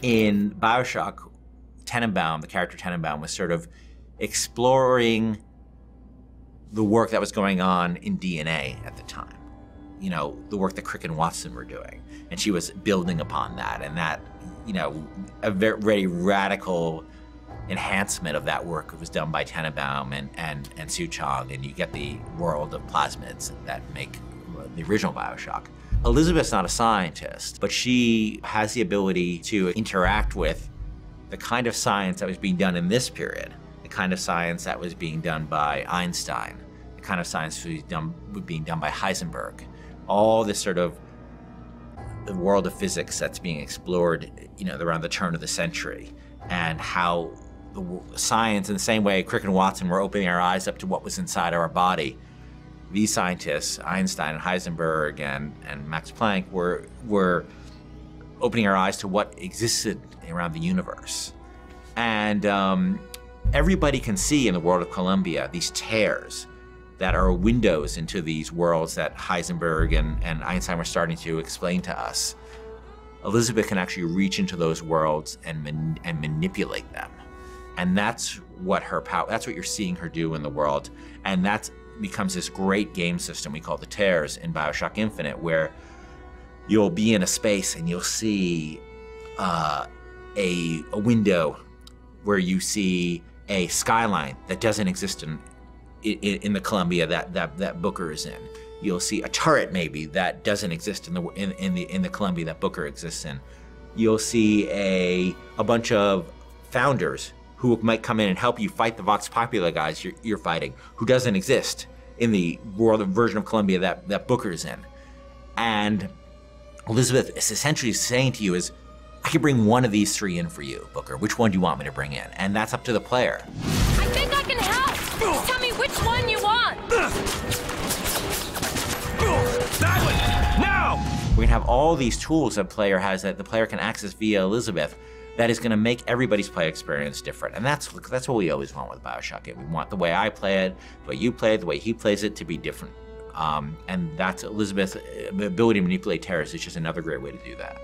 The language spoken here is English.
In BioShock, Tenenbaum, the character Tenenbaum, was sort of exploring the work that was going on in DNA at the time. You know, the work that Crick and Watson were doing. And she was building upon that, and that, you know, a very radical enhancement of that work was done by Tenenbaum and Sue Chong, and you get the world of plasmids that make the original BioShock. Elizabeth's not a scientist, but she has the ability to interact with the kind of science that was being done in this period, the kind of science that was being done by Einstein, the kind of science that was being done by Heisenberg. All this sort of the world of physics that's being explored, you know, around the turn of the century, and how the science, in the same way Crick and Watson were opening our eyes up to what was inside our body, these scientists, Einstein and Heisenberg and Max Planck, were opening our eyes to what existed around the universe. And everybody can see in the world of Columbia these tears that are windows into these worlds that Heisenberg and Einstein were starting to explain to us. Elizabeth can actually reach into those worlds and manipulate them. And that's what her power, that's what you're seeing her do in the world. And that becomes this great game system we call the tears in BioShock Infinite, where you'll be in a space and you'll see a window where you see a skyline that doesn't exist in the Columbia that Booker is in. You'll see a turret maybe that doesn't exist in the Columbia that Booker exists in. You'll see a bunch of founders who might come in and help you fight the Vox Populi guys you're fighting, who doesn't exist in the version of Columbia that Booker's in. And Elizabeth is essentially saying to you is, I can bring one of these three in for you, Booker. Which one do you want me to bring in? And that's up to the player. I think I can help. Just tell me which one you want. That one, now! We're gonna have all these tools that player has that the player can access via Elizabeth that is gonna make everybody's play experience different. And that's what we always want with BioShock. We want the way I play it, the way you play it, the way he plays it to be different. And that's Elizabeth's ability to manipulate terrorists is just another great way to do that.